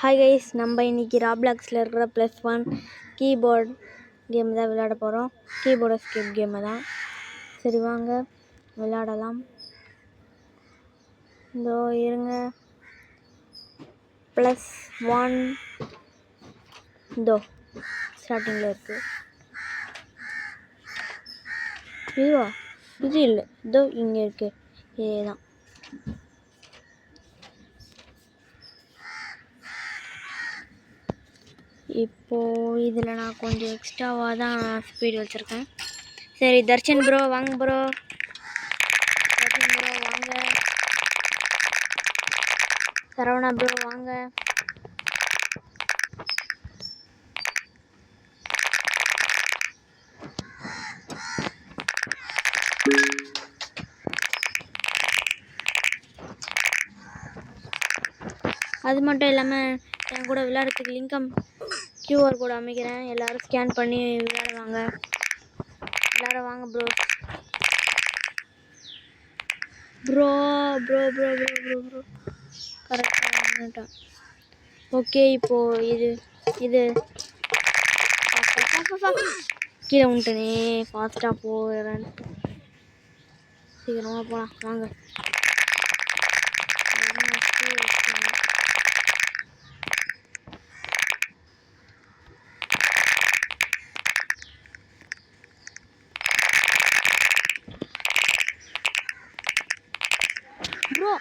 Hi guys, நம்ம இன்னைக்கு ராப்ளாக்ஸில் இருக்கிற +1 கீபோர்ட் கேம் தான் விளையாட போகிறோம். கீபோர்டு எஸ்கேப் கேமை தான். சரி வாங்க விளையாடலாம். இதோ இருங்க. +1 இதோ ஸ்டார்டிங்கில் இருக்குது. இதுவா? இது இல்லை, இதோ இங்கே இருக்குது. இதே தான். இப்போது இதில் நான் கொஞ்சம் எக்ஸ்ட்ராவாக தான் ஸ்பீடு வச்சுருக்கேன். சரி தர்ஷன் ப்ரோ வாங்க ப்ரோ. தர்ஷன் ப்ரோ வாங்க. சரவணா ப்ரோ வாங்க. அது மட்டும் இல்லாமல் என் கூட விளையாடுறதுக்கு லிங்கம் QR கோடு அமைக்கிறேன். எல்லோரும் ஸ்கேன் பண்ணி விளையாடுவாங்க. எல்லோரும் வாங்க bro. Bro bro bro bro bro bro கரெக்டாக வாங்கிட்டேன். ஓகே, இப்போது இது கீழே விட்டனே. ஃபாஸ்ட்டாக போகிறேன். சீக்கிரமாக போகலாம் வாங்க. ப்ரோ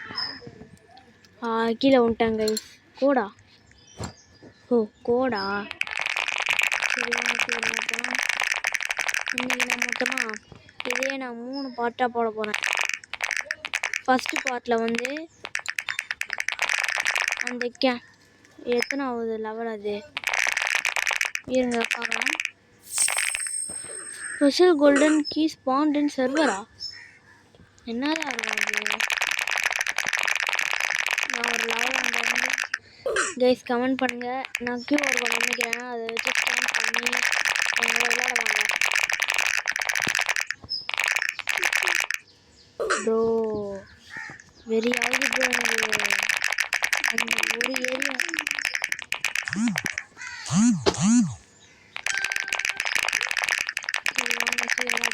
கீழே விட்டேன் கைஸ். கோடா? ஓ கோடா. சரி போகலாம். இன்றைக்கி நான் மொத்தமாக இதே நான் 3 பார்ட்டாக போட போகிறேன். ஃபஸ்ட்டு பார்ட்டில் வந்து அந்த எத்தனாவது லெவல் அது இருங்க பார்க்கலாம். ஸ்பெஷல் கோல்டன் கீ ஸ்பாண்ட் இன் சர்வரா? என்னதான் இருக்கும் அது? நான் ஒரு லெவல் வந்து கைஸ் கமெண்ட் பண்ணுங்கள். நான் QR கோட் அமைக்கிறேன். அதை வச்சு ஸ்கேன் பண்ணி அவங்க விளையாடுவாங்க. ப்ரோ வெரி ஆகுது ப்ரோ. எனக்கு அந்த ஒரு ஏரியா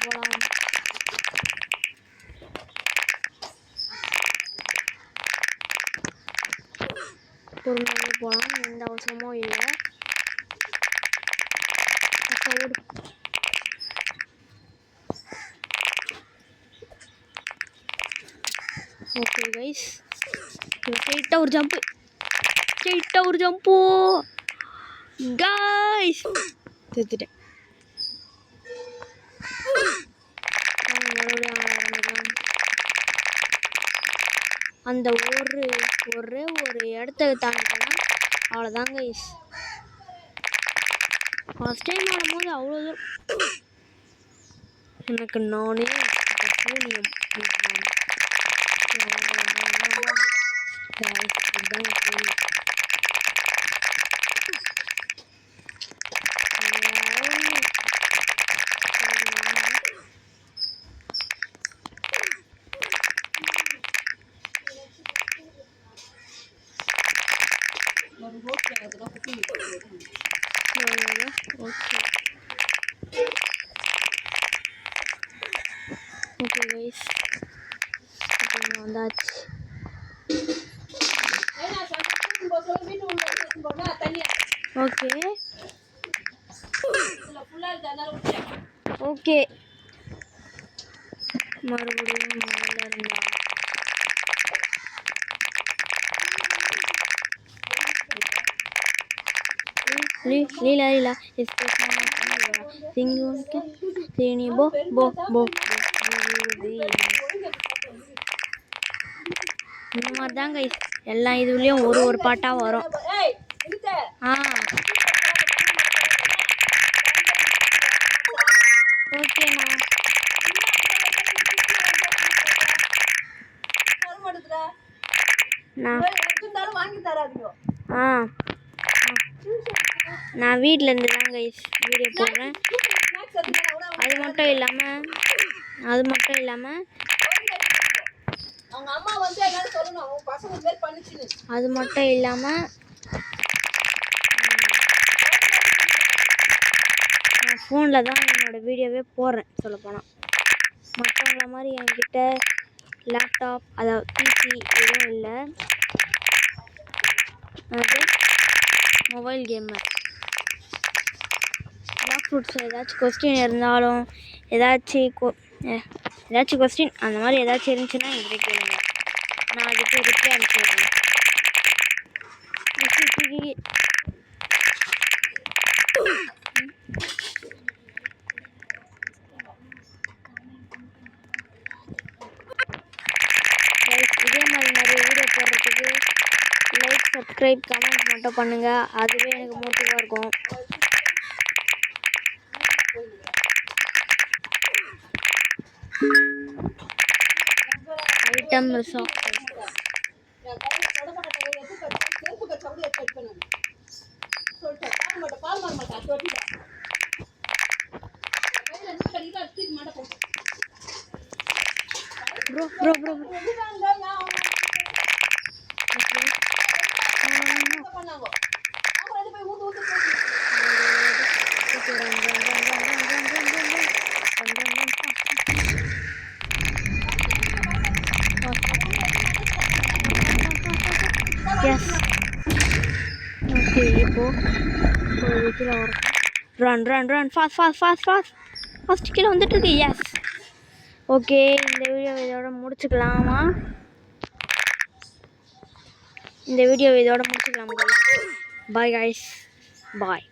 போகலாம். பொறுமையாக போகலாம். எந்த அவசரமும் இல்லை. ஓகே கைஸ், ஸ்ட்ரெயிட்டாக ஒரு ஜம்ப்பு. கைஸ் செத்துட்டேன். மறுபடியும் ஆரம்பிக்கலாம். அந்த ஒரே ஒரு இடத்த தாண்டிட்டேன்னா அவ்வளோதான் கைஸ். ஃபஸ்ட் டைம் ஆடும்போது அவ்வளோ எனக்கு நானே சூனியம். ஓகே கைஸ், வந்தாச்சு. ஓகே மறுபடியும் மேலே இருந்தா லீலா சிங்கு போ போ போ. இந்த மாதிரி தான் கைஸ் எல்லா இதுலேயும் ஒரு பாட்டாக வரும். ஓகேண்ணா. நான் வீட்டில் இருந்து தான் கைஸ் வீடியோ போடுறேன். அது மட்டும் இல்லாமல் ஃபோனில் தான் என்னோடய வீடியோவே போடுறேன் சொல்லப்போனால். மற்றவங்கள மாதிரி என்கிட்ட லேப்டாப் அதாவது பிசி எதுவும் இல்லை. அது மொபைல் கேமர். பிளாக் ஃப்ரூட்ஸ் ஏதாச்சும் கொஸ்டின் இருந்தாலும் ஏதாச்சும் கொஸ்டின் அந்த மாதிரி ஏதாச்சும் இருந்துச்சுன்னா என்கிட்ட கேளுங்க, நான் அதுக்கு ரிப்ளை அனுப்பிடுறேன். இதே மாதிரி நிறைய வீடியோ போடுறதுக்கு லைக், சப்ஸ்கிரைப், கமெண்ட் மட்டும் பண்ணுங்கள். அதுவே எனக்கு மோட்டிவாக இருக்கும். Item resort bro yes. Okay, இப்போ கீழே வரும். ரன் ஃபாஸ்ட் கீழே வந்துட்டுருக்கு. எஸ். ஓகே, இந்த வீடியோ இதோட முடிச்சுக்கலாமா? பாய் கைஸ், பாய்.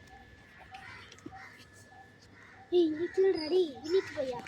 ரெடி வினித் பையா.